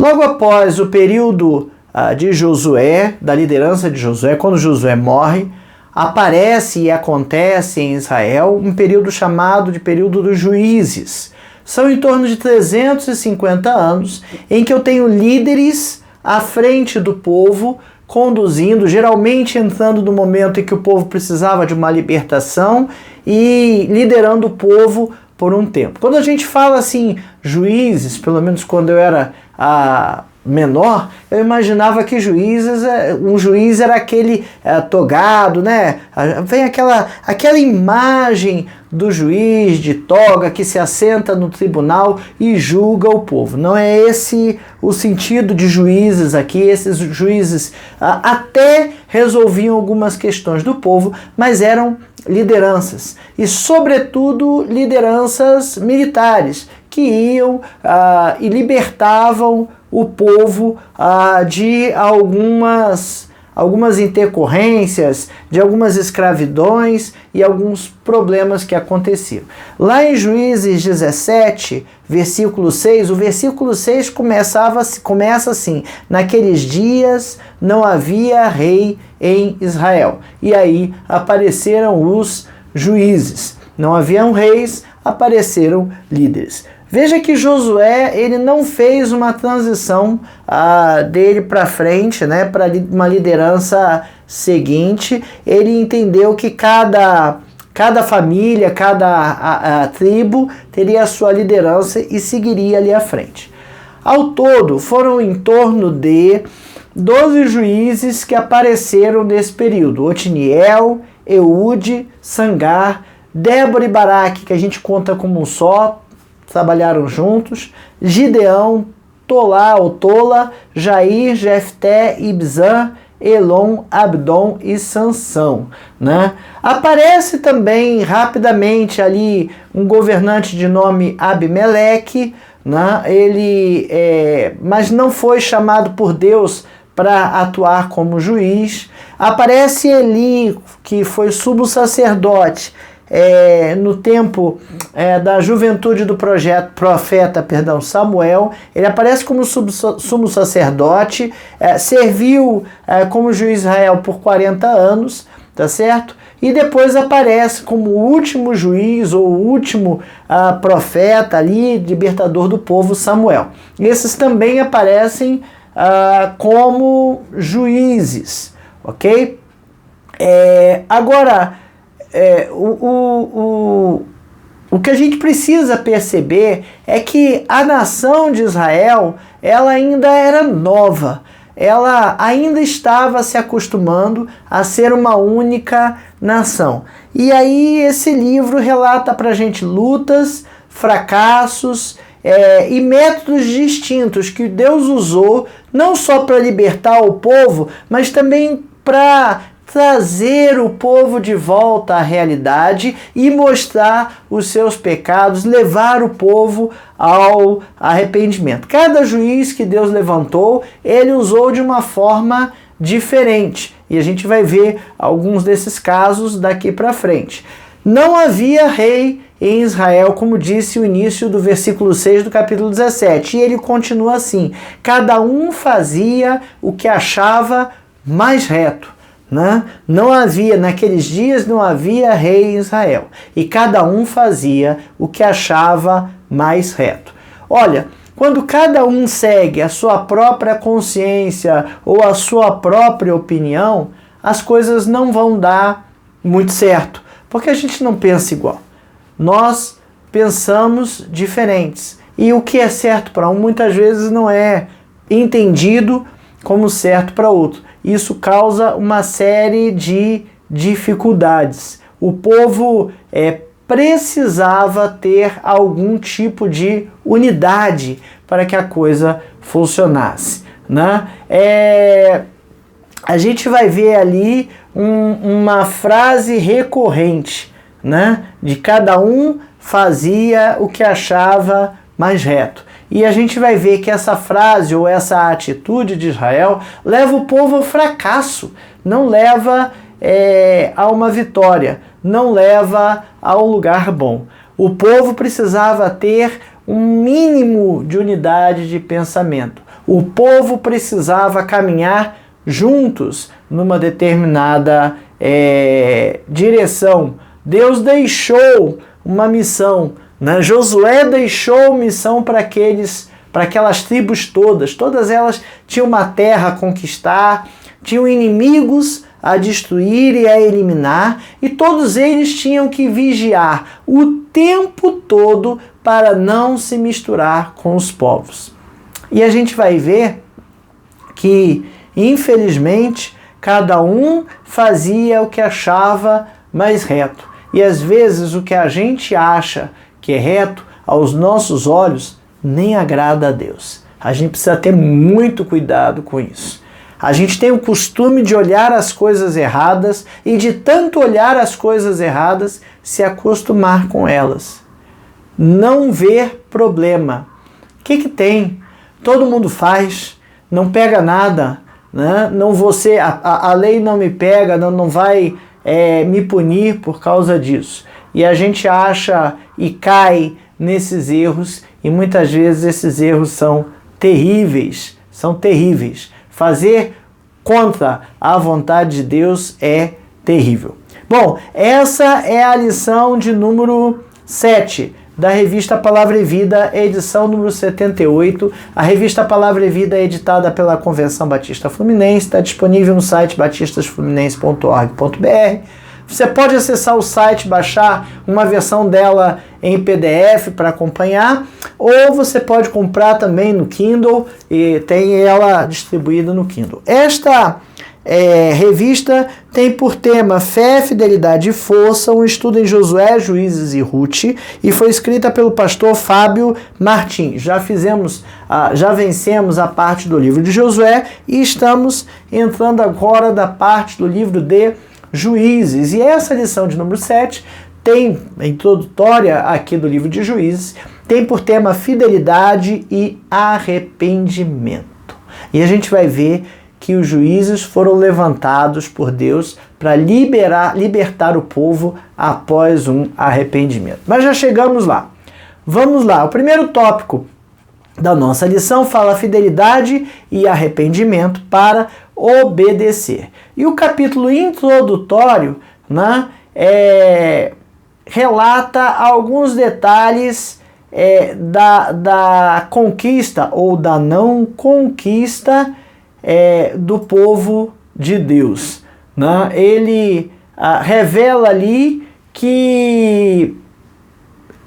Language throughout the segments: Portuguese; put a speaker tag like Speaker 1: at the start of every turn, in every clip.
Speaker 1: Logo após o período de Josué, da liderança de Josué, quando Josué morre, aparece e acontece em Israel um período chamado de período dos juízes. São em torno de 350 anos em que eu tenho líderes à frente do povo, conduzindo, geralmente entrando no momento em que o povo precisava de uma libertação e liderando o povo por um tempo. Quando a gente fala assim, juízes, pelo menos quando eu era menor, eu imaginava que um juiz era aquele togado, né? Vem aquela imagem do juiz de toga que se assenta no tribunal e julga o povo. Não é esse o sentido de juízes aqui. Esses juízes até resolviam algumas questões do povo, mas eram lideranças, e sobretudo lideranças militares, que iam e libertavam o povo de algumas intercorrências, de algumas escravidões e alguns problemas que aconteciam. Lá em Juízes 17, versículo 6, o versículo 6 começa assim: naqueles dias não havia rei em Israel. E aí apareceram os juízes. Não haviam reis, apareceram líderes. Veja que Josué, ele não fez uma transição dele para frente, né, para uma liderança seguinte. Ele entendeu que cada família, cada tribo teria a sua liderança e seguiria ali à frente. Ao todo, foram em torno de 12 juízes que apareceram nesse período: Otniel, Eude, Sangar, Débora e Baraque, que a gente conta como um só, trabalharam juntos, Gideão, Tola, Jair, Jefté, Ibzan, Elon, Abdon e Sansão, né? Aparece também rapidamente ali um governante de nome Abimeleque, né? Mas não foi chamado por Deus para atuar como juiz. Aparece Eli, que foi sumo sacerdote no tempo da juventude do profeta Samuel. Ele aparece como sumo sacerdote, serviu como juiz de Israel por 40 anos, tá certo? E depois aparece como o último juiz ou o último profeta ali, libertador do povo, Samuel. Esses também aparecem como juízes, ok? Agora, o que a gente precisa perceber é que a nação de Israel, ela ainda era nova, ela ainda estava se acostumando a ser uma única nação. E aí esse livro relata pra gente lutas, fracassos e métodos distintos que Deus usou, não só para libertar o povo, mas também para trazer o povo de volta à realidade e mostrar os seus pecados, levar o povo ao arrependimento. Cada juiz que Deus levantou, ele usou de uma forma diferente. E a gente vai ver alguns desses casos daqui para frente. Não havia rei em Israel, como disse o início do versículo 6 do capítulo 17. E ele continua assim: cada um fazia o que achava mais reto. Não havia, naqueles dias não havia rei em Israel, e cada um fazia o que achava mais reto. Olha, quando cada um segue a sua própria consciência ou a sua própria opinião, as coisas não vão dar muito certo, porque a gente não pensa igual. Nós pensamos diferentes, e o que é certo para um muitas vezes não é entendido como certo para outro. Isso causa uma série de dificuldades. O povo precisava ter algum tipo de unidade para que a coisa funcionasse, né? A gente vai ver ali uma frase recorrente, né? De cada um fazia o que achava mais reto. E a gente vai ver que essa frase ou essa atitude de Israel leva o povo ao fracasso, não leva a uma vitória, não leva a um lugar bom. O povo precisava ter um mínimo de unidade de pensamento, O povo precisava caminhar juntos numa determinada direção. Deus deixou uma missão, né? Josué deixou missão para aquelas tribos todas elas tinham uma terra a conquistar, tinham inimigos a destruir e a eliminar, e todos eles tinham que vigiar o tempo todo para não se misturar com os povos. E a gente vai ver que, infelizmente, cada um fazia o que achava mais reto. E às vezes o que a gente acha que é reto, aos nossos olhos, nem agrada a Deus. A gente precisa ter muito cuidado com isso. A gente tem o costume de olhar as coisas erradas e de tanto olhar as coisas erradas, se acostumar com elas. Não ver problema. O que tem? Todo mundo faz, não pega nada, né? Não você, a lei não me pega, não vai me punir por causa disso. E a gente acha e cai nesses erros, e muitas vezes esses erros são terríveis. Fazer contra a vontade de Deus é terrível. Bom, essa é a lição de número 7 da revista Palavra e Vida, edição número 78. A revista Palavra e Vida é editada pela Convenção Batista Fluminense, está disponível no site batistasfluminense.org.br. Você pode acessar o site, baixar uma versão dela em PDF para acompanhar, ou você pode comprar também no Kindle, e tem ela distribuída no Kindle. Esta revista tem por tema Fé, Fidelidade e Força, um estudo em Josué, Juízes e Ruth, e foi escrita pelo pastor Fábio Martins. Já vencemos a parte do livro de Josué e estamos entrando agora da parte do livro de Juízes. E essa lição de número 7 tem, a introdutória aqui do livro de Juízes, tem por tema fidelidade e arrependimento. E a gente vai ver que os juízes foram levantados por Deus para libertar o povo após um arrependimento. Mas já chegamos lá. Vamos lá. O primeiro tópico da nossa lição fala fidelidade e arrependimento para obedecer. E o capítulo introdutório, né, relata alguns detalhes da conquista ou da não conquista do povo de Deus, né? Ele revela ali que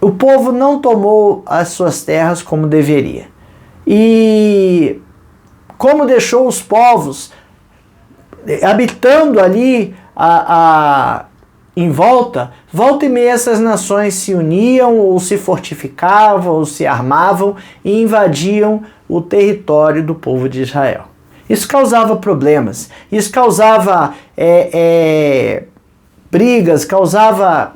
Speaker 1: o povo não tomou as suas terras como deveria. E como deixou os povos habitando ali em volta e meia essas nações se uniam ou se fortificavam ou se armavam e invadiam o território do povo de Israel. Isso causava problemas, isso causava brigas, causava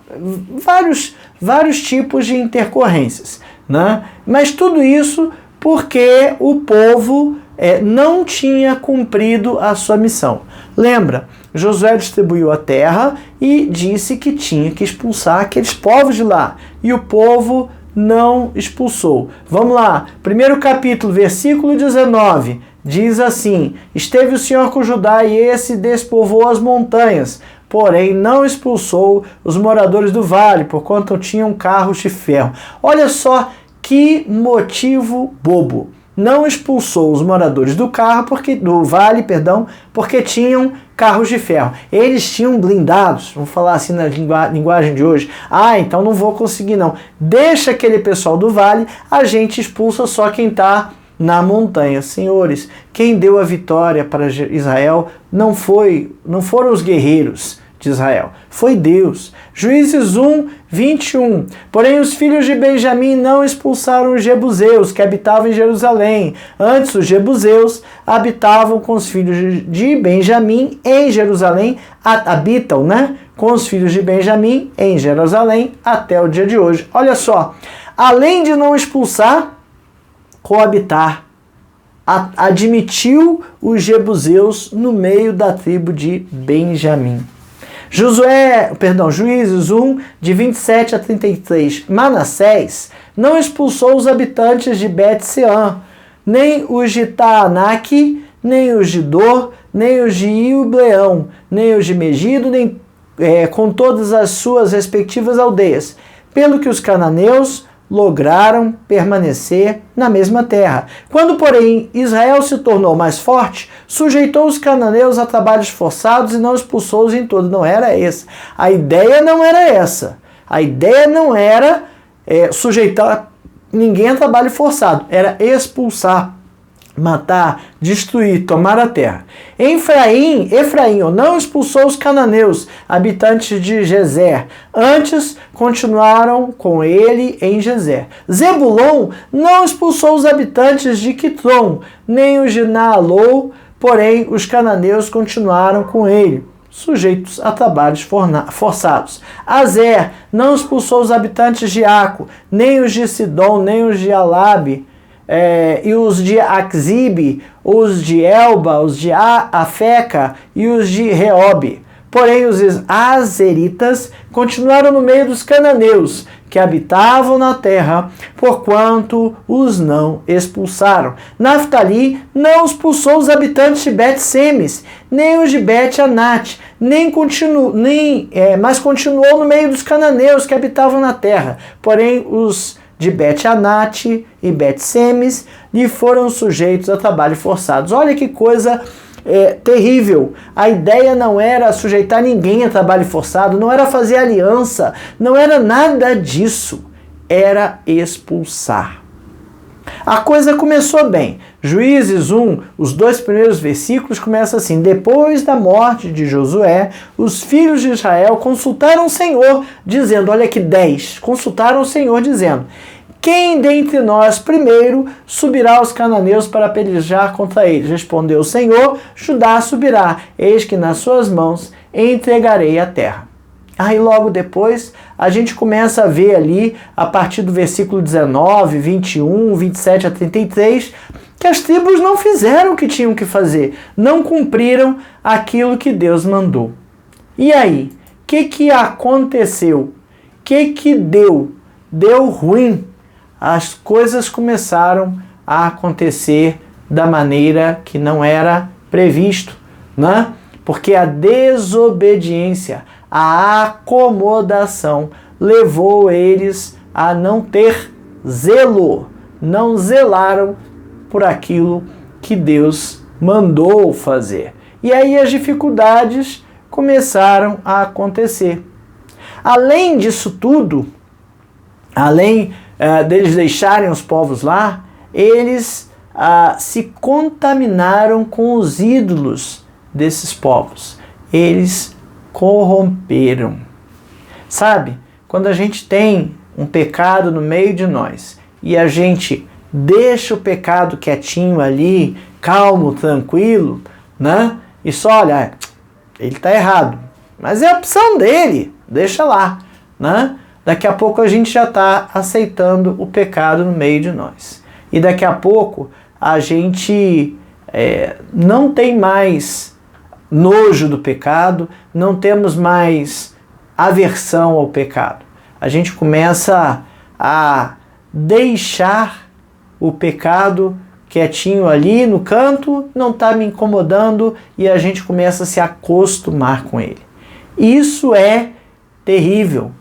Speaker 1: vários tipos de intercorrências, né? Mas tudo isso porque o povo não tinha cumprido a sua missão. Lembra, Josué distribuiu a terra e disse que tinha que expulsar aqueles povos de lá. E o povo não expulsou. Vamos lá, primeiro capítulo, versículo 19, diz assim: esteve o Senhor com Judá e esse despovoou as montanhas, porém não expulsou os moradores do vale, porquanto tinham carros de ferro. Olha só que motivo bobo. Não expulsou os moradores do vale, porque tinham carros de ferro. Eles tinham blindados, vamos falar assim na linguagem de hoje. Então não vou conseguir não. Deixa aquele pessoal do vale, a gente expulsa só quem está na montanha. Senhores, quem deu a vitória para Israel não foram os guerreiros de Israel, foi Deus. Juízes 1, 21. Porém os filhos de Benjamim não expulsaram os jebuseus que habitavam em Jerusalém. Antes os jebuseus habitavam com os filhos de Benjamim em Jerusalém, habitam, né? Com os filhos de Benjamim em Jerusalém até o dia de hoje. Olha só, além de não expulsar, coabitar, admitiu os jebuseus no meio da tribo de Benjamim. Juízes 1, de 27 a 33. Manassés não expulsou os habitantes de Bet-Sean, nem os de Taanaque, nem os de Dor, nem os de Ibleão, nem os de Megido, nem com todas as suas respectivas aldeias, pelo que os cananeus lograram permanecer na mesma terra. Quando, porém, Israel se tornou mais forte, sujeitou os cananeus a trabalhos forçados e não expulsou-os em todo. Não era essa. A ideia não era essa. A ideia não era sujeitar ninguém a trabalho forçado. Era expulsar, matar, destruir, tomar a terra. Efraim não expulsou os cananeus, habitantes de Gezer. Antes, continuaram com ele em Gezer. Zebulon não expulsou os habitantes de Quitron, nem os de Naalol, porém os cananeus continuaram com ele, sujeitos a trabalhos forçados. Azer não expulsou os habitantes de Aco, nem os de Sidom, nem os de Alabe, e os de Axibe, os de Elba, os de Afeca e os de Reobe. Porém, os azeritas continuaram no meio dos cananeus, que habitavam na terra, porquanto os não expulsaram. Naftali não expulsou os habitantes de Bet-Semes, nem os de Bet-Anat, mas continuou no meio dos cananeus que habitavam na terra. Porém, os de Bet-Anat e Bet-Semes lhe foram sujeitos a trabalho forçados. Olha que coisa terrível. A ideia não era sujeitar ninguém a trabalho forçado, não era fazer aliança, não era nada disso. Era expulsar. A coisa começou bem. Juízes 1, os 2 primeiros versículos começam assim: depois da morte de Josué, os filhos de Israel consultaram o Senhor, dizendo, olha que 10, consultaram o Senhor dizendo, quem dentre nós primeiro subirá aos cananeus para pelejar contra eles? Respondeu o Senhor, Judá subirá, eis que nas suas mãos entregarei a terra. Aí logo depois a gente começa a ver ali, a partir do versículo 19, 21, 27 a 33, que as tribos não fizeram o que tinham que fazer, não cumpriram aquilo que Deus mandou. E aí, o que aconteceu? O que deu? Deu ruim. As coisas começaram a acontecer da maneira que não era previsto, né? Porque a desobediência, a acomodação levou eles a não ter zelo, não zelaram por aquilo que Deus mandou fazer. E aí as dificuldades começaram a acontecer. Além disso tudo, além deles deixarem os povos lá, eles se contaminaram com os ídolos desses povos. Eles corromperam. Sabe, quando a gente tem um pecado no meio de nós e a gente deixa o pecado quietinho ali, calmo, tranquilo, né? E só olha, ele está errado, mas é a opção dele, deixa lá, né? Daqui a pouco a gente já está aceitando o pecado no meio de nós. E daqui a pouco a gente não tem mais nojo do pecado, não temos mais aversão ao pecado. A gente começa a deixar o pecado quietinho ali no canto, não está me incomodando, e a gente começa a se acostumar com ele. Isso é terrível.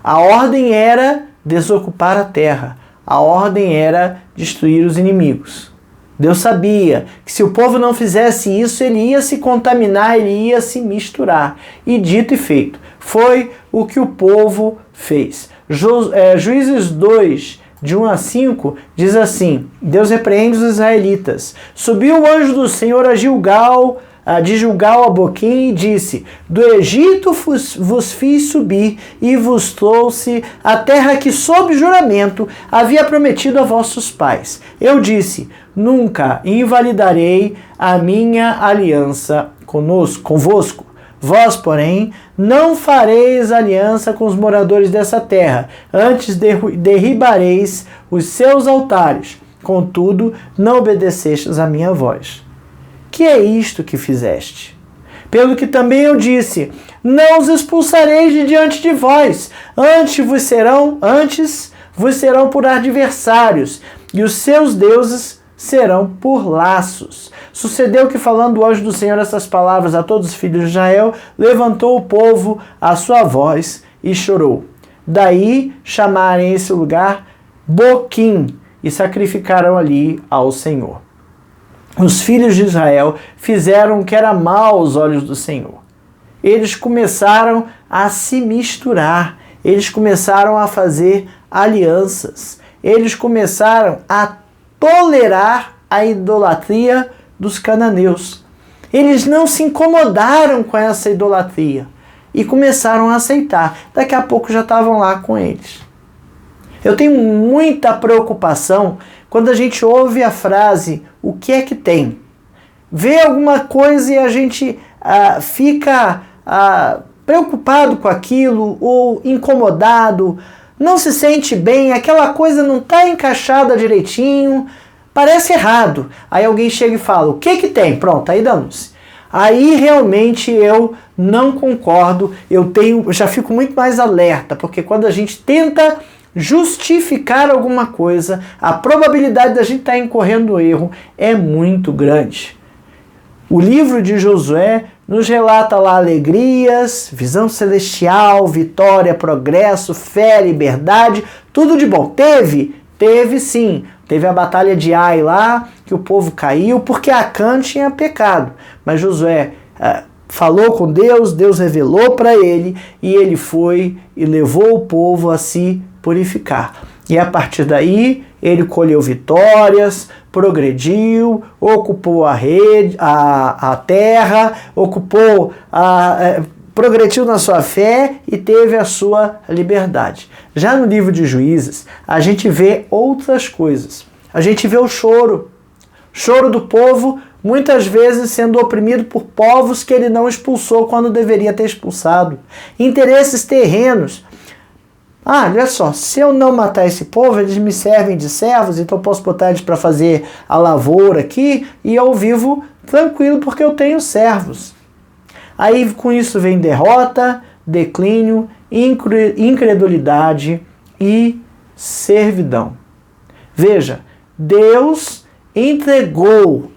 Speaker 1: A ordem era desocupar a terra. A ordem era destruir os inimigos. Deus sabia que se o povo não fizesse isso, ele ia se contaminar, ele ia se misturar. E dito e feito, foi o que o povo fez. Juízes 2, de 1 a 5, diz assim: Deus repreende os israelitas. Subiu o anjo do Senhor a Gilgal, de Gilgal a Boquim, e disse: do Egito vos fiz subir e vos trouxe a terra que sob juramento havia prometido a vossos pais. Eu disse: nunca invalidarei a minha aliança convosco. Vós, porém, não fareis aliança com os moradores dessa terra, antes derribareis os seus altares. Contudo, não obedecestes a minha voz. Que é isto que fizeste? Pelo que também eu disse: não os expulsareis de diante de vós, antes vos serão por adversários, e os seus deuses serão por laços. Sucedeu que, falando o anjo do Senhor essas palavras a todos os filhos de Israel, levantou o povo a sua voz e chorou. Daí chamarem esse lugar Boquim, e sacrificaram ali ao Senhor. Os filhos de Israel fizeram o que era mal aos olhos do Senhor. Eles começaram a se misturar, eles começaram a fazer alianças, eles começaram a tolerar a idolatria dos cananeus. Eles não se incomodaram com essa idolatria e começaram a aceitar. Daqui a pouco já estavam lá com eles. Eu tenho muita preocupação quando a gente ouve a frase, o que é que tem? Vê alguma coisa e a gente fica preocupado com aquilo ou incomodado, não se sente bem, aquela coisa não está encaixada direitinho, parece errado. Aí alguém chega e fala, o que que tem? Pronto, aí damos. Aí realmente eu não concordo, eu já fico muito mais alerta, porque quando a gente tenta justificar alguma coisa, a probabilidade da gente estar incorrendo no erro é muito grande. O livro de Josué nos relata lá alegrias, visão celestial, vitória, progresso, fé, liberdade, tudo de bom. Teve sim. Teve a batalha de Ai lá, que o povo caiu, porque Acã tinha pecado. Mas Josué falou com Deus, Deus revelou para ele, e ele foi e levou o povo a se purificar. E a partir daí, ele colheu vitórias, progrediu, ocupou a terra, progrediu na sua fé e teve a sua liberdade. Já no livro de Juízes, a gente vê outras coisas. A gente vê o choro do povo, muitas vezes sendo oprimido por povos que ele não expulsou quando deveria ter expulsado. Interesses terrenos. Olha só, se eu não matar esse povo, eles me servem de servos, então eu posso botar eles para fazer a lavoura aqui e eu vivo tranquilo porque eu tenho servos. Aí com isso vem derrota, declínio, incredulidade e servidão. Veja, Deus entregou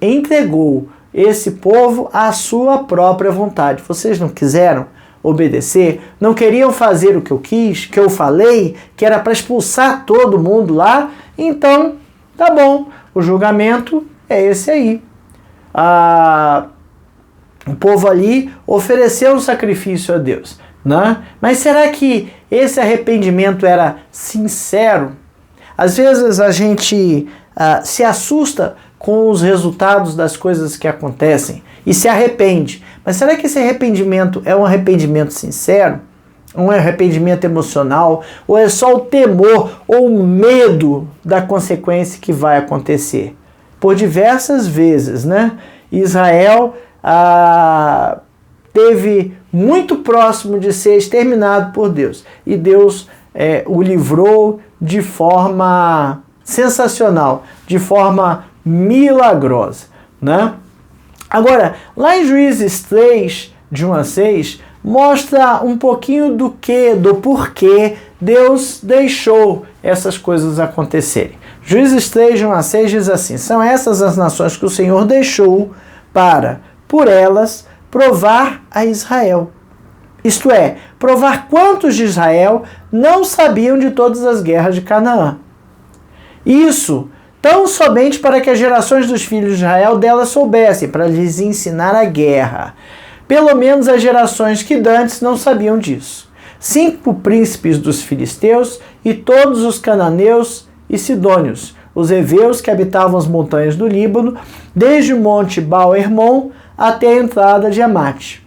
Speaker 1: esse povo à sua própria vontade. Vocês não quiseram obedecer? Não queriam fazer o que eu quis, que eu falei, que era para expulsar todo mundo lá? Então, tá bom, o julgamento é esse aí. O povo ali ofereceu um sacrifício a Deus, né? Mas será que esse arrependimento era sincero? Às vezes a gente se assusta com os resultados das coisas que acontecem e se arrepende. Mas será que esse arrependimento é um arrependimento sincero? Um arrependimento emocional? Ou é só o temor ou o medo da consequência que vai acontecer? Por diversas vezes, né? Israel teve muito próximo de ser exterminado por Deus. E Deus o livrou de forma sensacional, de forma milagrosa, né? Agora, lá em Juízes 3, de 1 a 6, mostra um pouquinho do porquê Deus deixou essas coisas acontecerem. Juízes 3, de 1 a 6 diz assim: são essas as nações que o Senhor deixou para, por elas, provar a Israel. Isto é, provar quantos de Israel não sabiam de todas as guerras de Canaã. Isso tão somente para que as gerações dos filhos de Israel dela soubessem, para lhes ensinar a guerra. Pelo menos as gerações que dantes não sabiam disso. 5 príncipes dos filisteus e todos os cananeus e sidônios, os heveus que habitavam as montanhas do Líbano, desde o monte Baal-Hermon até a entrada de Amate.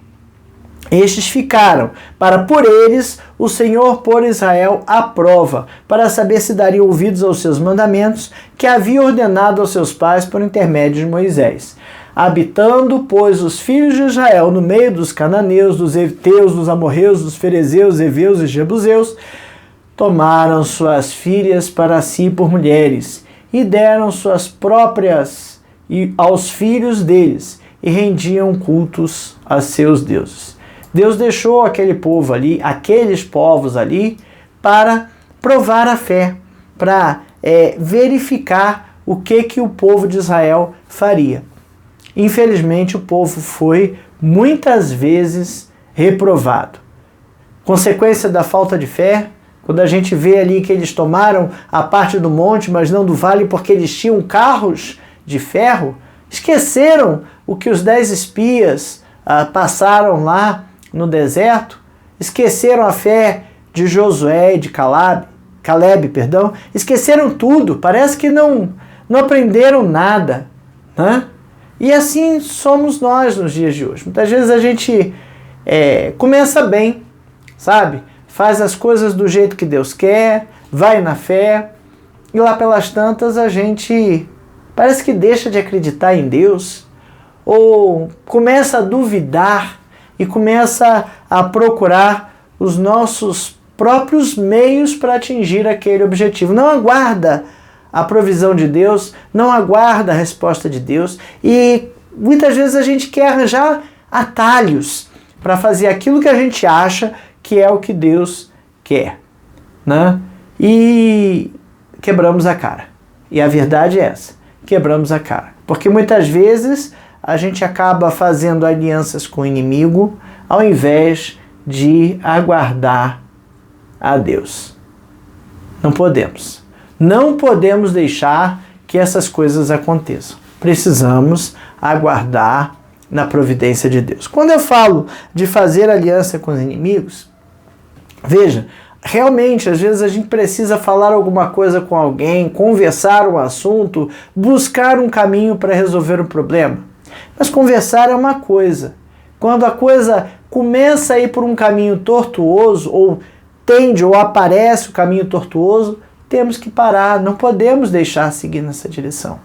Speaker 1: Estes ficaram, para por eles o Senhor pôr Israel à prova, para saber se dariam ouvidos aos seus mandamentos, que havia ordenado aos seus pais por intermédio de Moisés. Habitando, pois, os filhos de Israel no meio dos cananeus, dos heteus, dos amorreus, dos ferezeus, heveus e jebuseus, tomaram suas filhas para si por mulheres, e deram suas próprias aos filhos deles, e rendiam cultos a seus deuses. Deus deixou aquele povo ali, aqueles povos ali, para provar a fé, para verificar o que o povo de Israel faria. Infelizmente, o povo foi muitas vezes reprovado. Consequência da falta de fé, quando a gente vê ali que eles tomaram a parte do monte, mas não do vale, porque eles tinham carros de ferro, esqueceram o que os 10 espias passaram lá no deserto, esqueceram a fé de Josué e de Caleb, esqueceram tudo, parece que não aprenderam nada, né? E assim somos nós nos dias de hoje. Muitas vezes a gente começa bem, sabe? Faz as coisas do jeito que Deus quer, vai na fé, e lá pelas tantas a gente parece que deixa de acreditar em Deus, ou começa a duvidar e começa a procurar os nossos próprios meios para atingir aquele objetivo. Não aguarda a provisão de Deus, não aguarda a resposta de Deus, e muitas vezes a gente quer arranjar atalhos para fazer aquilo que a gente acha que é o que Deus quer, né? E quebramos a cara. E a verdade é essa, quebramos a cara. Porque muitas vezes a gente acaba fazendo alianças com o inimigo ao invés de aguardar a Deus. Não podemos. Não podemos deixar que essas coisas aconteçam. Precisamos aguardar na providência de Deus. Quando eu falo de fazer aliança com os inimigos, veja, realmente às vezes a gente precisa falar alguma coisa com alguém, conversar um assunto, buscar um caminho para resolver um problema. Mas conversar é uma coisa. Quando a coisa começa a ir por um caminho tortuoso, ou tende ou aparece o caminho tortuoso, temos que parar, não podemos deixar seguir nessa direção.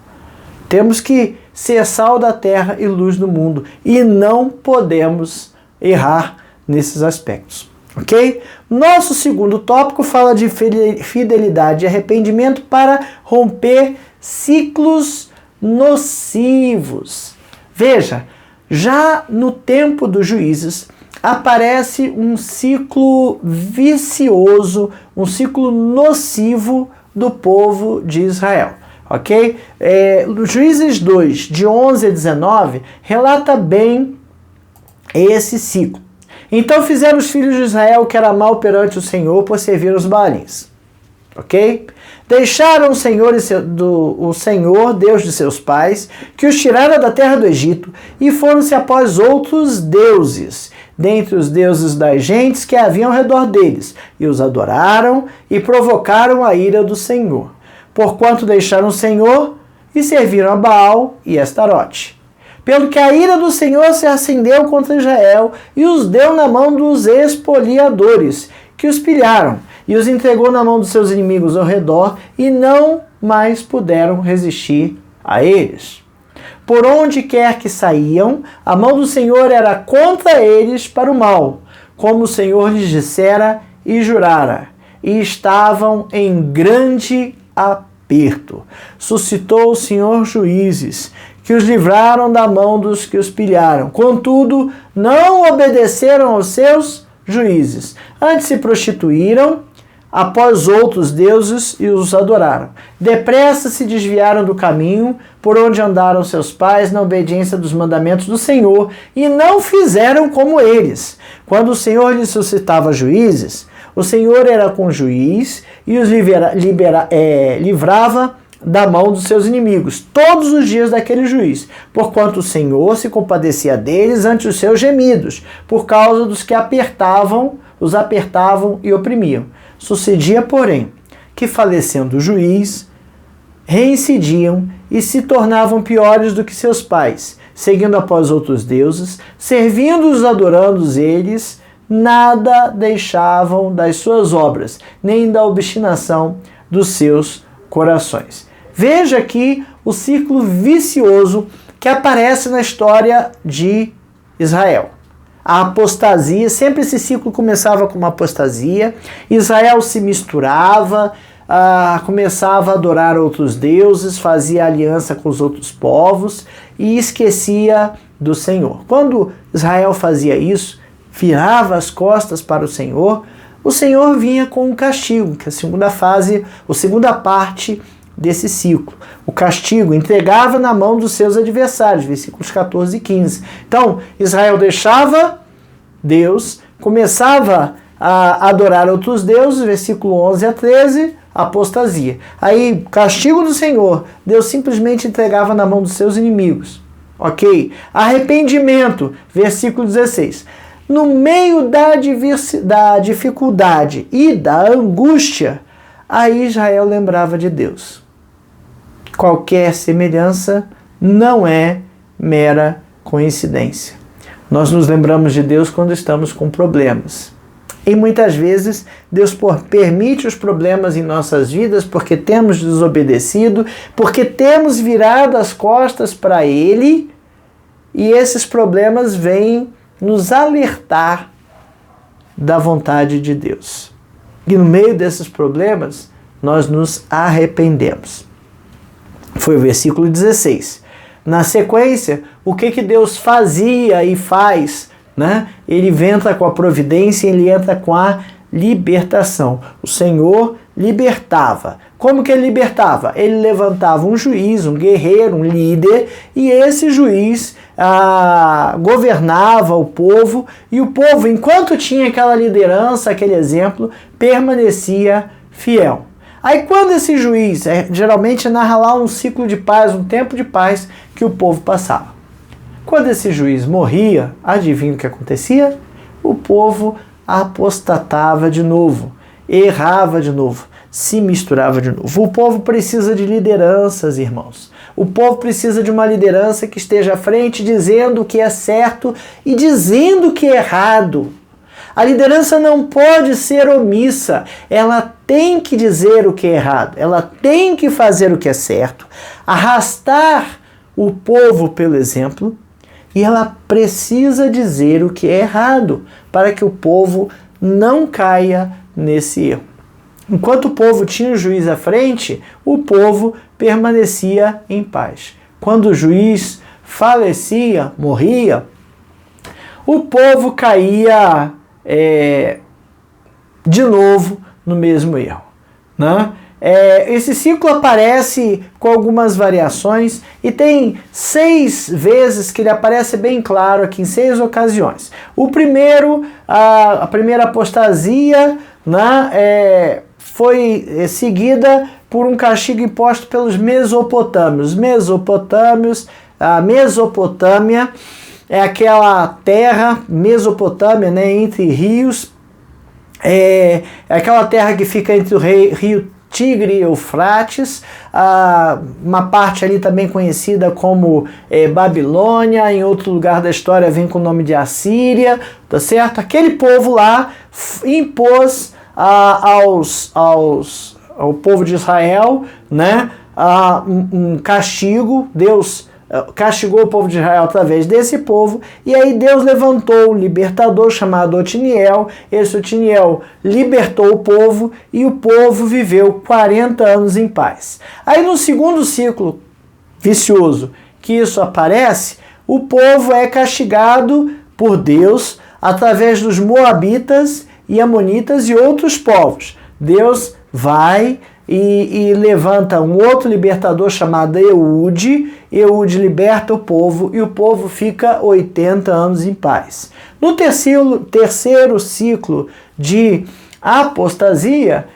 Speaker 1: Temos que ser sal da terra e luz do mundo, e não podemos errar nesses aspectos, ok? Nosso segundo tópico fala de fidelidade e arrependimento para romper ciclos nocivos. Veja, já no tempo dos juízes, aparece um ciclo vicioso, um ciclo nocivo do povo de Israel, ok? Juízes 2, de 11 a 19, relata bem esse ciclo. Então fizeram os filhos de Israel o que era mal perante o Senhor por servir os Baalins, ok? Deixaram o Senhor, Deus de seus pais, que os tirara da terra do Egito, e foram-se após outros deuses, dentre os deuses das gentes que haviam ao redor deles, e os adoraram e provocaram a ira do Senhor, porquanto deixaram o Senhor e serviram a Baal e Astarote. Pelo que a ira do Senhor se acendeu contra Israel e os deu na mão dos espoliadores, que os pilharam, e os entregou na mão dos seus inimigos ao redor, e não mais puderam resistir a eles. Por onde quer que saíam, a mão do Senhor era contra eles para o mal, como o Senhor lhes dissera e jurara, e estavam em grande aperto. Suscitou o Senhor juízes, que os livraram da mão dos que os pilharam. Contudo, não obedeceram aos seus juízes. Antes se prostituíram após outros deuses e os adoraram. Depressa se desviaram do caminho por onde andaram seus pais na obediência dos mandamentos do Senhor, e não fizeram como eles. Quando o Senhor lhes suscitava juízes, o Senhor era com o juiz e os livrava da mão dos seus inimigos todos os dias daquele juiz, porquanto o Senhor se compadecia deles ante os seus gemidos, por causa dos que os apertavam e oprimiam. Sucedia, porém, que falecendo o juiz, reincidiam e se tornavam piores do que seus pais, seguindo após outros deuses, servindo-os, adorando-os eles, nada deixavam das suas obras, nem da obstinação dos seus corações. Veja aqui o ciclo vicioso que aparece na história de Israel. A apostasia, sempre esse ciclo começava com uma apostasia, Israel se misturava, começava a adorar outros deuses, fazia aliança com os outros povos e esquecia do Senhor. Quando Israel fazia isso, virava as costas para o Senhor, o Senhor vinha com um castigo, que é a segunda fase, a segunda parte desse ciclo. O castigo entregava na mão dos seus adversários, versículos 14 e 15. Então, Israel deixava Deus, começava a adorar outros deuses, versículo 11 a 13, apostasia. Aí, castigo do Senhor, Deus simplesmente entregava na mão dos seus inimigos. Ok? Arrependimento, versículo 16. No meio da dificuldade e da angústia, aí Israel lembrava de Deus. Qualquer semelhança não é mera coincidência. Nós nos lembramos de Deus quando estamos com problemas. E muitas vezes Deus permite os problemas em nossas vidas porque temos desobedecido, porque temos virado as costas para Ele, e esses problemas vêm nos alertar da vontade de Deus. E no meio desses problemas, nós nos arrependemos. Foi o versículo 16. Na sequência, o que Deus fazia e faz, né? Ele entra com a providência, ele entra com a libertação. O Senhor libertava. Como que ele libertava? Ele levantava um juiz, um guerreiro, um líder, e esse juiz governava o povo, e o povo, enquanto tinha aquela liderança, aquele exemplo, permanecia fiel. Aí quando esse juiz, geralmente narra lá um ciclo de paz, um tempo de paz que o povo passava. Quando esse juiz morria, adivinha o que acontecia? O povo apostatava de novo, errava de novo, se misturava de novo. O povo precisa de lideranças, irmãos. O povo precisa de uma liderança que esteja à frente dizendo o que é certo e dizendo o que é errado. A liderança não pode ser omissa, ela tem que dizer o que é errado, ela tem que fazer o que é certo, arrastar o povo pelo exemplo, e ela precisa dizer o que é errado, para que o povo não caia nesse erro. Enquanto o povo tinha o juiz à frente, o povo permanecia em paz. Quando o juiz falecia, morria, o povo caía de novo no mesmo erro, né? Esse ciclo aparece com algumas variações e tem 6 vezes que ele aparece bem claro aqui, em 6 ocasiões. O primeiro, a primeira apostasia, né, foi seguida por um castigo imposto pelos mesopotâmios. A Mesopotâmia é aquela terra, Mesopotâmia, né, entre rios, é aquela terra que fica entre o rio Tigre e Eufrates, uma parte ali também conhecida como Babilônia, em outro lugar da história vem com o nome de Assíria, tá certo? Aquele povo lá impôs ao povo de Israel, né, um castigo. Deus castigou o povo de Israel através desse povo, e aí Deus levantou um libertador chamado Otiniel. Esse Otiniel libertou o povo, e o povo viveu 40 anos em paz. Aí no segundo ciclo vicioso que isso aparece, o povo é castigado por Deus através dos Moabitas e Amonitas e outros povos. Deus vai e levanta um outro libertador chamado Eude. Eude liberta o povo, e o povo fica 80 anos em paz. No terceiro ciclo de apostasia,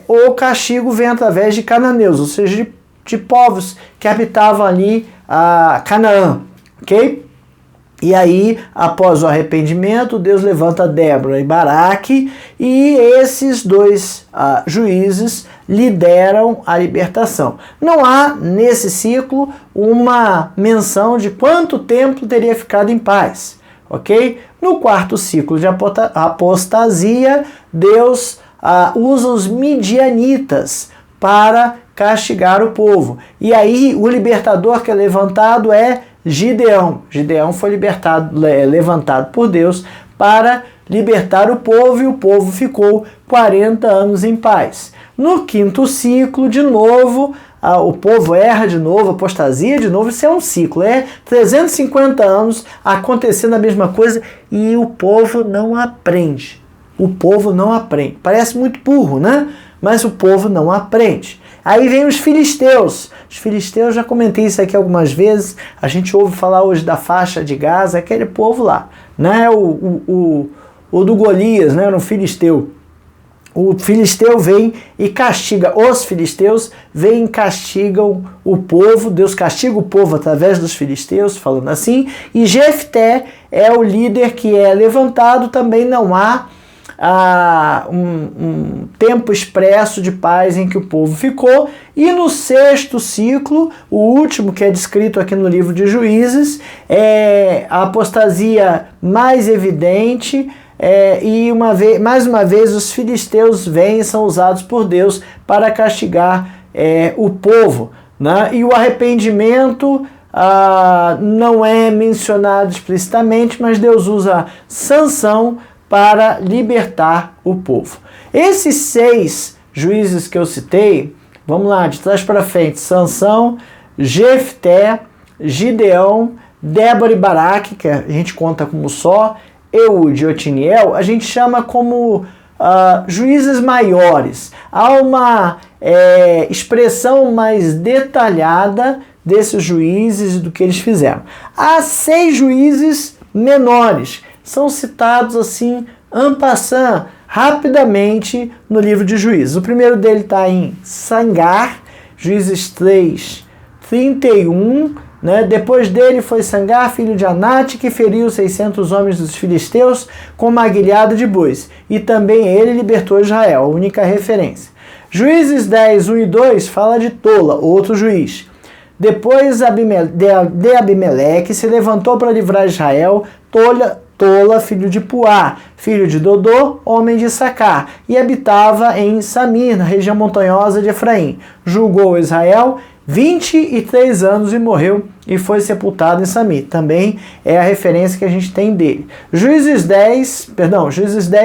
Speaker 1: o castigo vem através de cananeus, ou seja, de povos que habitavam ali Canaã, ok? E aí, após o arrependimento, Deus levanta Débora e Baraque, e esses dois juízes lideram a libertação. Não há, nesse ciclo, uma menção de quanto tempo teria ficado em paz, ok? No quarto ciclo de apostasia, Deus usa os midianitas para castigar o povo. E aí, o libertador que é levantado é Gideão. Gideão foi levantado por Deus para libertar o povo, e o povo ficou 40 anos em paz. No quinto ciclo, de novo, o povo erra de novo, apostasia de novo. Isso é um ciclo, 350 anos acontecendo a mesma coisa, e o povo não aprende. o povo não aprende. Parece muito burro, né? Mas o povo não aprende. Aí vem os filisteus. Os filisteus, já comentei isso aqui algumas vezes. A gente ouve falar hoje da faixa de Gaza, aquele povo lá. Né? O do Golias, né? Era um filisteu. O filisteu vem e castiga, os filisteus vêm e castigam o povo, Deus castiga o povo através dos filisteus, falando assim, e Jefté é o líder que é levantado, também não há um tempo expresso de paz em que o povo ficou, e no sexto ciclo, o último que é descrito aqui no livro de Juízes, é a apostasia mais evidente, e mais uma vez os filisteus vêm e são usados por Deus para castigar o povo, né? E o arrependimento não é mencionado explicitamente, mas Deus usa Sansão para libertar o povo. Esses 6 juízes que eu citei, vamos lá, de trás para frente: Sansão, Jefté, Gideão, Débora e Baraque, que a gente conta como só, Eude e Otiniel, a gente chama como juízes maiores. Há uma expressão mais detalhada desses juízes e do que eles fizeram. Há 6 juízes menores, são citados assim, en passant, rapidamente no livro de Juízes. O primeiro dele está em Sangar, Juízes 3, 31, né? Depois dele foi Sangar, filho de Anate, que feriu 600 homens dos filisteus com uma aguilhada de bois. E também ele libertou Israel, a única referência. Juízes 10, 1 e 2 fala de Tola, outro juiz. Depois de Abimeleque se levantou para livrar Israel, Tola, filho de Puá, filho de Dodô, homem de Sacar, e habitava em Samir, na região montanhosa de Efraim. Julgou Israel 23 anos e morreu e foi sepultado em Samir. Também é a referência que a gente tem dele. Juízes 10,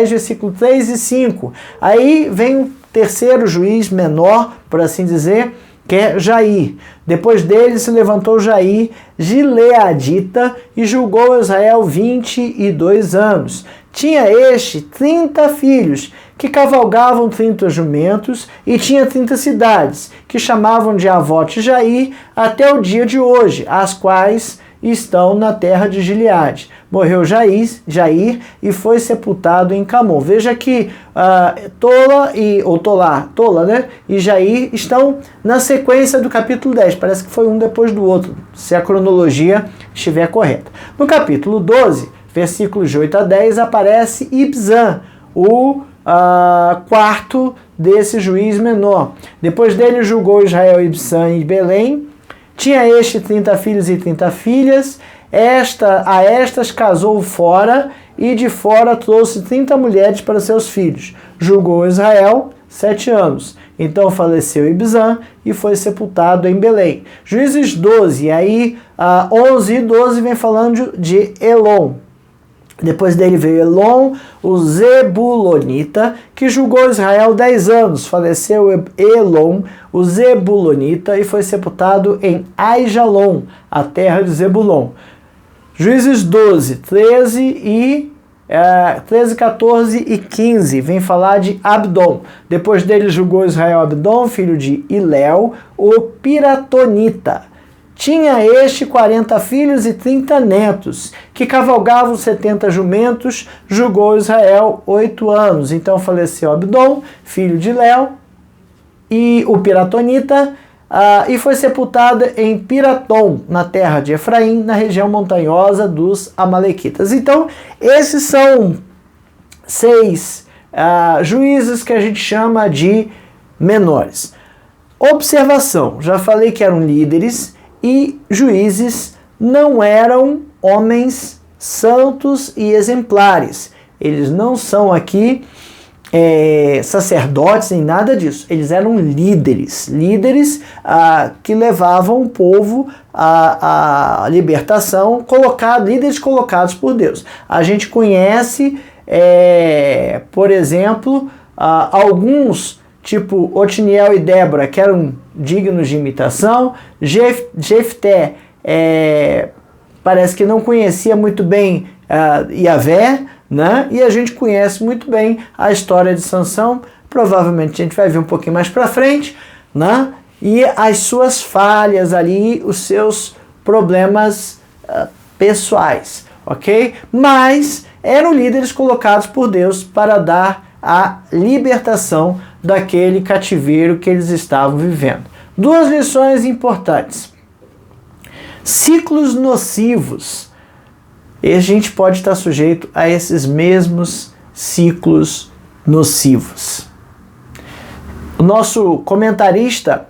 Speaker 1: versículo 3 e 5. Aí vem o terceiro juiz menor, por assim dizer, que é Jair. Depois dele se levantou Jair, gileadita, e julgou Israel 22 anos. Tinha este 30 filhos, que cavalgavam 30 jumentos, e tinha 30 cidades, que chamavam de Avote Jair, até o dia de hoje, as quais estão na terra de Gileade. Morreu Jair e foi sepultado em Camon. Veja que Tola, né, e Jair estão na sequência do capítulo 10. Parece que foi um depois do outro, se a cronologia estiver correta. No capítulo 12, versículos de 8 a 10, aparece Ibzan, o quarto desse juiz menor. Depois dele julgou Israel Ibzan em Belém. Tinha este 30 filhos e 30 filhas. A estas casou fora, e de fora trouxe 30 mulheres para seus filhos. Julgou Israel 7 anos. Então faleceu Ibzan e foi sepultado em Belém. Juízes 12, aí 11 e 12 vem falando de Elon. Depois dele veio Elon, o Zebulonita, que julgou Israel 10 anos. Faleceu Elon, o Zebulonita, e foi sepultado em Aijalon, a terra de Zebulon. Juízes 12, 13, 14 e 15 vem falar de Abdon. Depois dele julgou Israel Abdon, filho de Iléu, o Piratonita. Tinha este 40 filhos e 30 netos, que cavalgavam 70 jumentos. Julgou Israel 8 anos. Então faleceu Abdon, filho de Iléu, e o Piratonita, e foi sepultada em Piratom, na terra de Efraim, na região montanhosa dos Amalequitas. Então, esses são 6 juízes que a gente chama de menores. Observação, já falei que eram líderes, e juízes não eram homens santos e exemplares. Eles não são aqui sacerdotes nem nada disso. Eles eram líderes que levavam o povo à libertação, líderes colocados por Deus. A gente conhece, por exemplo, alguns, tipo Otiniel e Débora, que eram dignos de imitação. Jefté parece que não conhecia muito bem Yahvé, né? E a gente conhece muito bem a história de Sansão, provavelmente a gente vai ver um pouquinho mais para frente, né? E as suas falhas ali, os seus problemas pessoais, ok? Mas eram líderes colocados por Deus para dar a libertação daquele cativeiro que eles estavam vivendo. Duas lições importantes. Ciclos nocivos. E a gente pode estar sujeito a esses mesmos ciclos nocivos. O nosso comentarista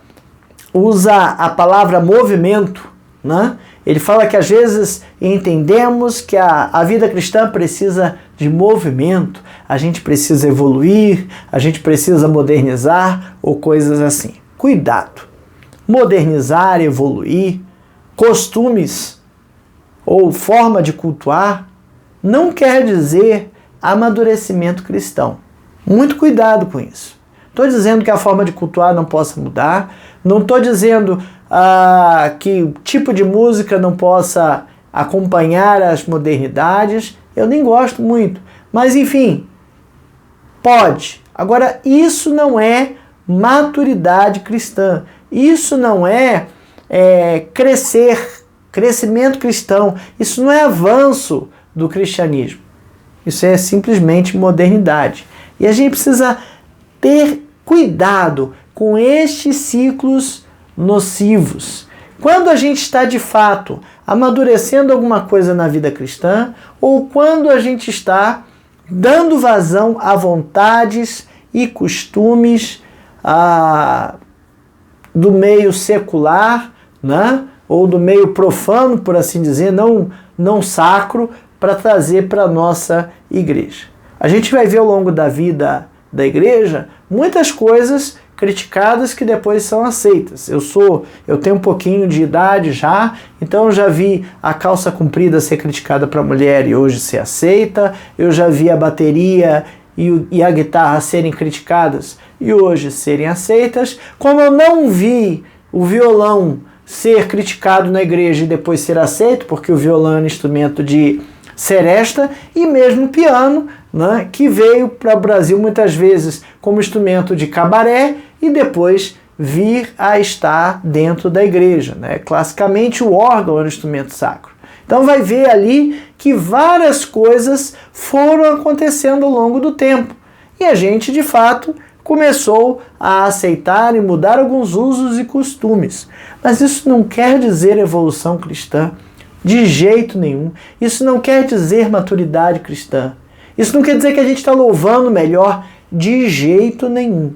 Speaker 1: usa a palavra movimento, né? Ele fala que às vezes entendemos que a vida cristã precisa de movimento, a gente precisa evoluir, a gente precisa modernizar ou coisas assim. Cuidado! Modernizar, evoluir, costumes ou forma de cultuar não quer dizer amadurecimento cristão. Muito cuidado com isso. Estou dizendo que a forma de cultuar não possa mudar, não estou dizendo que o tipo de música não possa acompanhar as modernidades, eu nem gosto muito, mas enfim, pode. Agora, isso não é maturidade cristã, isso não é crescimento cristão, isso não é avanço do cristianismo, isso é simplesmente modernidade. E a gente precisa ter cuidado com estes ciclos nocivos. Quando a gente está de fato amadurecendo alguma coisa na vida cristã ou quando a gente está dando vazão a vontades e costumes do meio secular, né? Ou do meio profano, por assim dizer, não sacro, para trazer para a nossa igreja. A gente vai ver ao longo da vida da igreja muitas coisas criticadas que depois são aceitas. Eu tenho um pouquinho de idade já, então eu já vi a calça comprida ser criticada para mulher e hoje ser aceita. Eu já vi a bateria e a guitarra serem criticadas e hoje serem aceitas. Como eu não vi o violão ser criticado na igreja e depois ser aceito, porque o violão é um instrumento de seresta, e mesmo o piano, né, que veio para o Brasil muitas vezes como instrumento de cabaré e depois vir a estar dentro da igreja, né? Classicamente o órgão era um instrumento sacro. Então vai ver ali que várias coisas foram acontecendo ao longo do tempo e a gente de fato começou a aceitar e mudar alguns usos e costumes. Mas isso não quer dizer evolução cristã, de jeito nenhum. Isso não quer dizer maturidade cristã. Isso não quer dizer que a gente está louvando melhor, de jeito nenhum.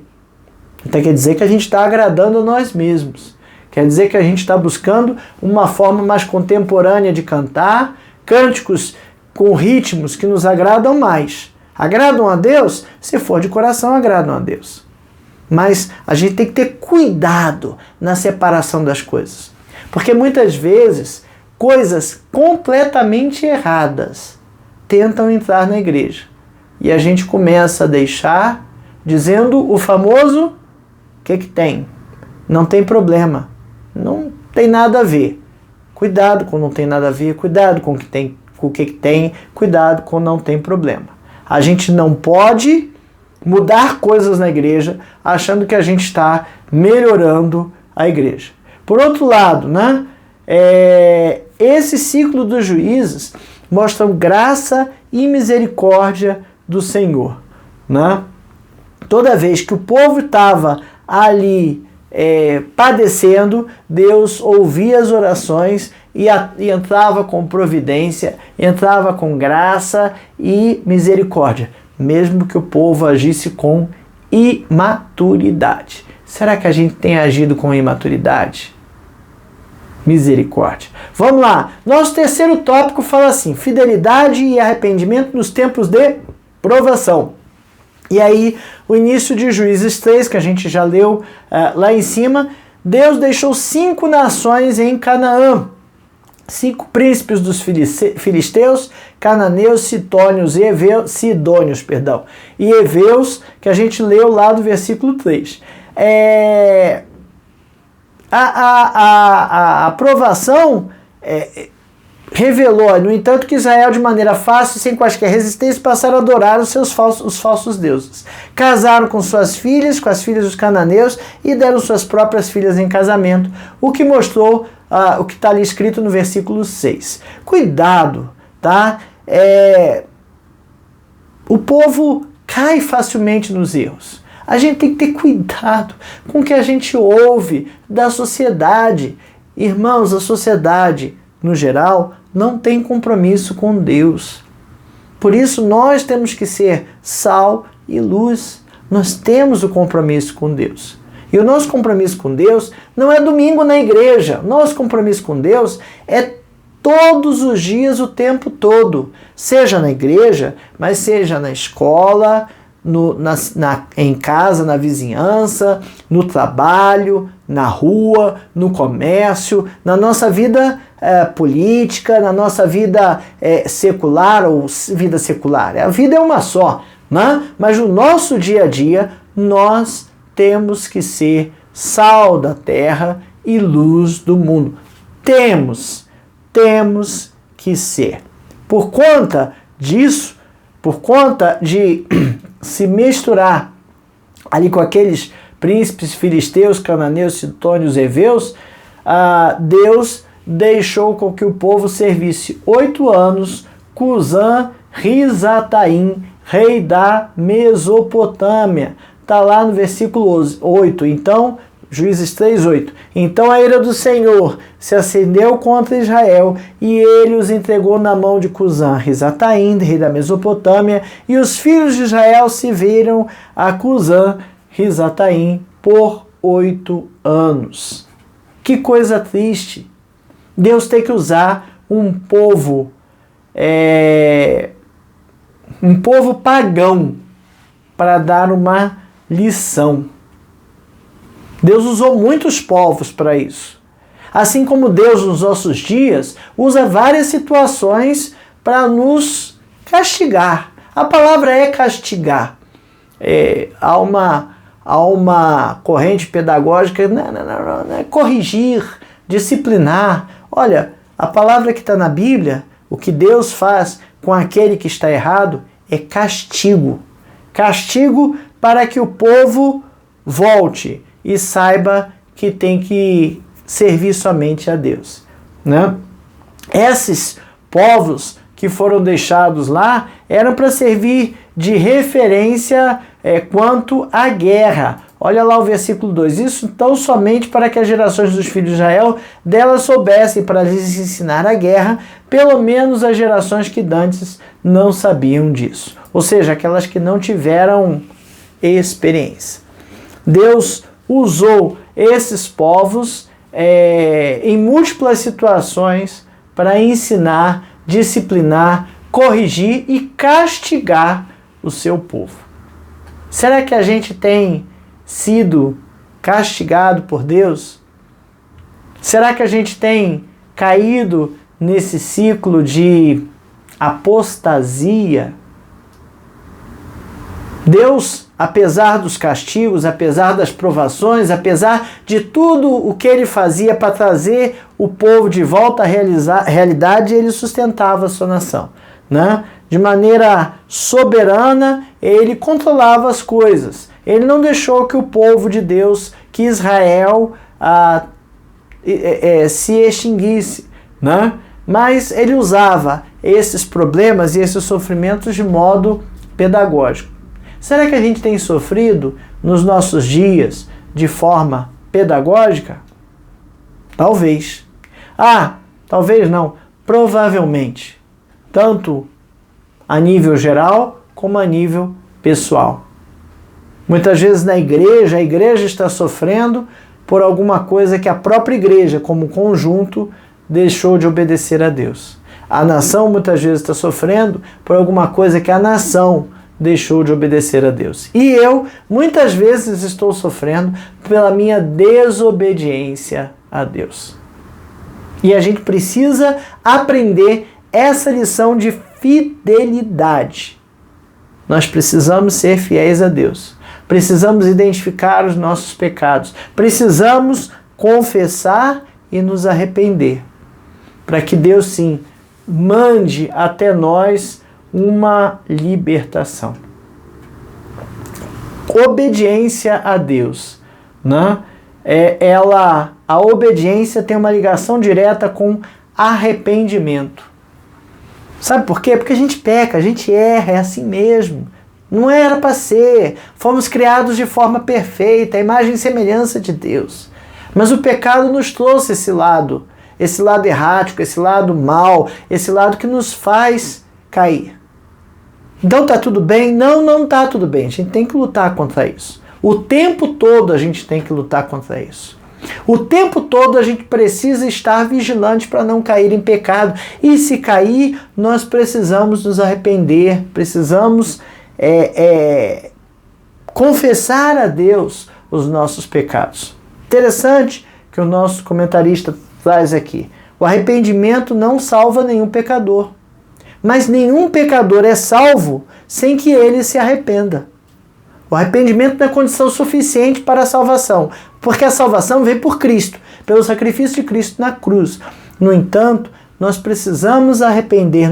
Speaker 1: Então quer dizer que a gente está agradando a nós mesmos. Quer dizer que a gente está buscando uma forma mais contemporânea de cantar, cânticos com ritmos que nos agradam mais. Agradam a Deus? Se for de coração, agradam a Deus. Mas a gente tem que ter cuidado na separação das coisas. Porque muitas vezes coisas completamente erradas tentam entrar na igreja. E a gente começa a deixar, dizendo o famoso, o que tem? Não tem problema. Não tem nada a ver. Cuidado com não tem nada a ver, cuidado com o que tem, cuidado com não tem problema. A gente não pode mudar coisas na igreja achando que a gente está melhorando a igreja. Por outro lado, né, esse ciclo dos juízes mostram graça e misericórdia do Senhor, né? Toda vez que o povo estava ali padecendo, Deus ouvia as orações e entrava com providência, entrava com graça e misericórdia, mesmo que o povo agisse com imaturidade. Será que a gente tem agido com imaturidade? Misericórdia. Vamos lá. Nosso terceiro tópico fala assim: fidelidade e arrependimento nos tempos de provação. E aí, o início de Juízes 3, que a gente já leu lá em cima, Deus deixou 5 nações em Canaã. 5 príncipes dos filisteus, cananeus, sidônios e heveus, que a gente leu lá do versículo 3. A aprovação revelou, no entanto, que Israel, de maneira fácil e sem quaisquer resistência, passaram a adorar os falsos deuses. Casaram com suas filhas, com as filhas dos cananeus, e deram suas próprias filhas em casamento, o que mostrou o que está ali escrito no versículo 6. Cuidado, tá? O povo cai facilmente nos erros. A gente tem que ter cuidado com o que a gente ouve da sociedade. Irmãos, a sociedade, no geral, não tem compromisso com Deus. Por isso, nós temos que ser sal e luz. Nós temos o compromisso com Deus. E o nosso compromisso com Deus não é domingo na igreja. Nosso compromisso com Deus é todos os dias, o tempo todo. Seja na igreja, mas seja na escola, em casa, na vizinhança, no trabalho, na rua, no comércio, na nossa vida política, na nossa vida secular ou vida secular. A vida é uma só, né? Mas no nosso dia a dia, nós temos que ser sal da terra e luz do mundo. Temos que ser. Por conta disso, por conta de se misturar ali com aqueles príncipes filisteus, cananeus, sidônios, heveus, Deus deixou com que o povo servisse 8 anos Cusã-Risataim, rei da Mesopotâmia. Está lá no versículo 8. Então, Juízes 3:8. Então a ira do Senhor se acendeu contra Israel, e ele os entregou na mão de Cusã-Risataim, rei da Mesopotâmia, e os filhos de Israel se viram a Cusã-Risataim por 8 anos. Que coisa triste! Deus tem que usar um povo pagão para dar uma lição. Deus usou muitos povos para isso. Assim como Deus, nos nossos dias, usa várias situações para nos castigar. A palavra é castigar. Há uma corrente pedagógica, não, corrigir, disciplinar. Olha, a palavra que está na Bíblia, o que Deus faz com aquele que está errado é castigo. Castigo para que o povo volte e saiba que tem que servir somente a Deus, né? Esses povos que foram deixados lá eram para servir de referência quanto à guerra. Olha lá o versículo 2. Isso tão somente para que as gerações dos filhos de Israel delas soubessem, para lhes ensinar a guerra, pelo menos as gerações que dantes não sabiam disso. Ou seja, aquelas que não tiveram experiência. Deus usou esses povos em múltiplas situações para ensinar, disciplinar, corrigir e castigar o seu povo. Será que a gente tem sido castigado por Deus? Será que a gente tem caído nesse ciclo de apostasia? Deus, apesar dos castigos, apesar das provações, apesar de tudo o que ele fazia para trazer o povo de volta à realidade, ele sustentava a sua nação, né? De maneira soberana, ele controlava as coisas. Ele não deixou que o povo de Deus, que Israel, se extinguisse, né? Mas ele usava esses problemas e esses sofrimentos de modo pedagógico. Será que a gente tem sofrido nos nossos dias de forma pedagógica? Talvez. Talvez não. Provavelmente. Tanto a nível geral como a nível pessoal. Muitas vezes na igreja, a igreja está sofrendo por alguma coisa que a própria igreja, como conjunto, deixou de obedecer a Deus. A nação muitas vezes está sofrendo por alguma coisa que a nação deixou de obedecer a Deus. E eu, muitas vezes, estou sofrendo pela minha desobediência a Deus. E a gente precisa aprender essa lição de fidelidade. Nós precisamos ser fiéis a Deus. Precisamos identificar os nossos pecados. Precisamos confessar e nos arrepender. Para que Deus, sim, mande até nós uma libertação. Obediência a Deus, né? A obediência tem uma ligação direta com arrependimento. Sabe por quê? Porque a gente peca, a gente erra, é assim mesmo. Não era para ser. Fomos criados de forma perfeita, a imagem e semelhança de Deus. Mas o pecado nos trouxe esse lado errático, esse lado mal, esse lado que nos faz cair. Então tá tudo bem? Não tá tudo bem. A gente tem que lutar contra isso. O tempo todo a gente tem que lutar contra isso. O tempo todo a gente precisa estar vigilante para não cair em pecado. E se cair, nós precisamos nos arrepender, precisamos confessar a Deus os nossos pecados. Interessante que o nosso comentarista traz aqui. O arrependimento não salva nenhum pecador. Mas nenhum pecador é salvo sem que ele se arrependa. O arrependimento não é condição suficiente para a salvação, porque a salvação vem por Cristo, pelo sacrifício de Cristo na cruz. No entanto, nós precisamos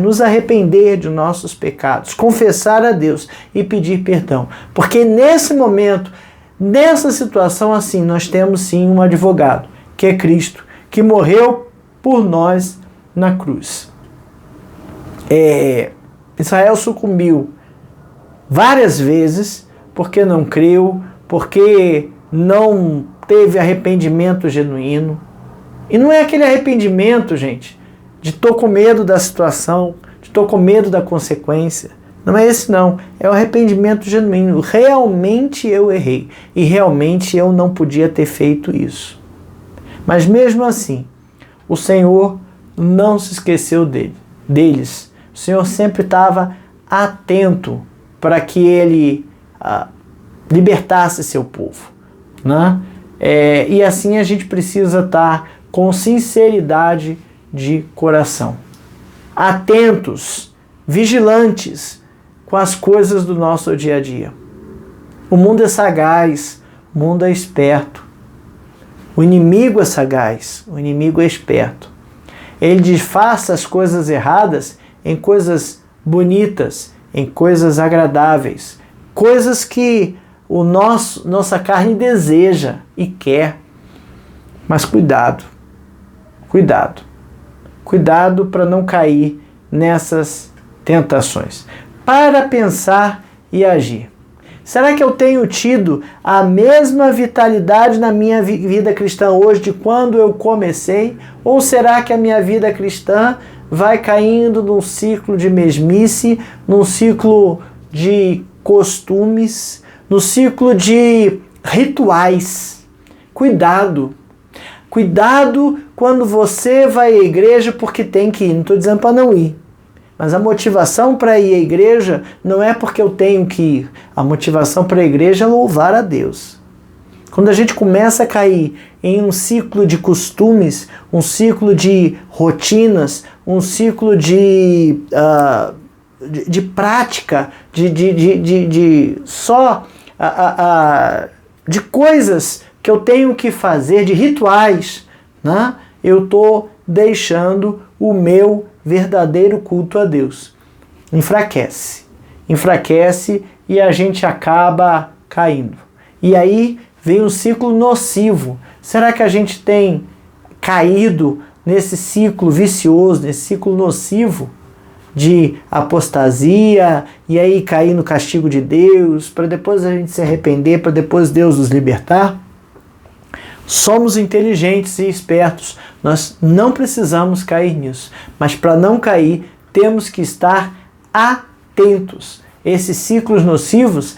Speaker 1: nos arrepender de nossos pecados, confessar a Deus e pedir perdão. Porque nesse momento, nessa situação assim, nós temos sim um advogado, que é Cristo, que morreu por nós na cruz. Israel sucumbiu várias vezes porque não creu, porque não teve arrependimento genuíno. E não é aquele arrependimento, gente, de tô com medo da situação, de tô com medo da consequência. Não é esse não, é o arrependimento genuíno. Realmente eu errei e realmente eu não podia ter feito isso. Mas mesmo assim, o Senhor não se esqueceu deles. O Senhor sempre estava atento para que Ele libertasse seu povo, né? E assim a gente precisa estar com sinceridade de coração. Atentos, vigilantes com as coisas do nosso dia a dia. O mundo é sagaz, o mundo é esperto. O inimigo é sagaz, o inimigo é esperto. Ele disfarça as coisas erradas em coisas bonitas, em coisas agradáveis, coisas que nossa carne deseja e quer. Mas cuidado para não cair nessas tentações. Para pensar e agir. Será que eu tenho tido a mesma vitalidade na minha vida cristã hoje de quando eu comecei? Ou será que a minha vida cristã vai caindo num ciclo de mesmice, num ciclo de costumes, no ciclo de rituais? Cuidado quando você vai à igreja porque tem que ir. Não estou dizendo para não ir. Mas a motivação para ir à igreja não é porque eu tenho que ir. A motivação para a igreja é louvar a Deus. Quando a gente começa a cair em um ciclo de costumes, um ciclo de rotinas, um ciclo de prática, de coisas que eu tenho que fazer, de rituais, né? Eu estou deixando o meu verdadeiro culto a Deus. Enfraquece e a gente acaba caindo. E aí vem um ciclo nocivo. Será que a gente tem caído nesse ciclo vicioso, nesse ciclo nocivo de apostasia e aí cair no castigo de Deus, para depois a gente se arrepender, para depois Deus nos libertar? Somos inteligentes e espertos, nós não precisamos cair nisso, mas para não cair, temos que estar atentos. Esses ciclos nocivos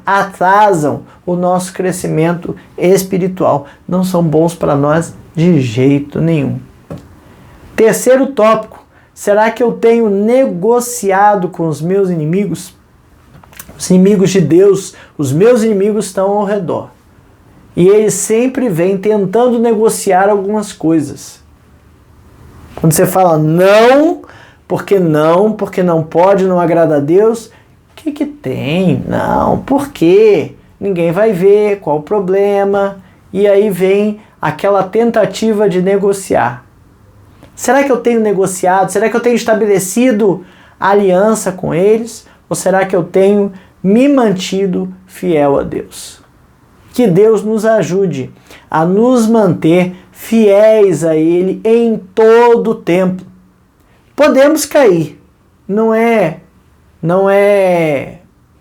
Speaker 1: atrasam o nosso crescimento espiritual, não são bons para nós de jeito nenhum. Terceiro tópico, será que eu tenho negociado com os meus inimigos? Os inimigos de Deus, os meus inimigos estão ao redor. E eles sempre vêm tentando negociar algumas coisas. Quando você fala não, porque não pode, não agrada a Deus, o que tem? Não, por quê? Ninguém vai ver, qual o problema? E aí vem aquela tentativa de negociar. Será que eu tenho negociado? Será que eu tenho estabelecido aliança com eles? Ou será que eu tenho me mantido fiel a Deus? Que Deus nos ajude a nos manter fiéis a Ele em todo o tempo. Podemos cair, não é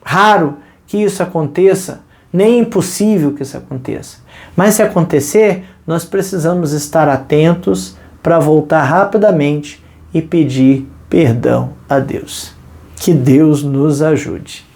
Speaker 1: raro que isso aconteça, nem impossível que isso aconteça. Mas se acontecer, nós precisamos estar atentos para voltar rapidamente e pedir perdão a Deus. Que Deus nos ajude.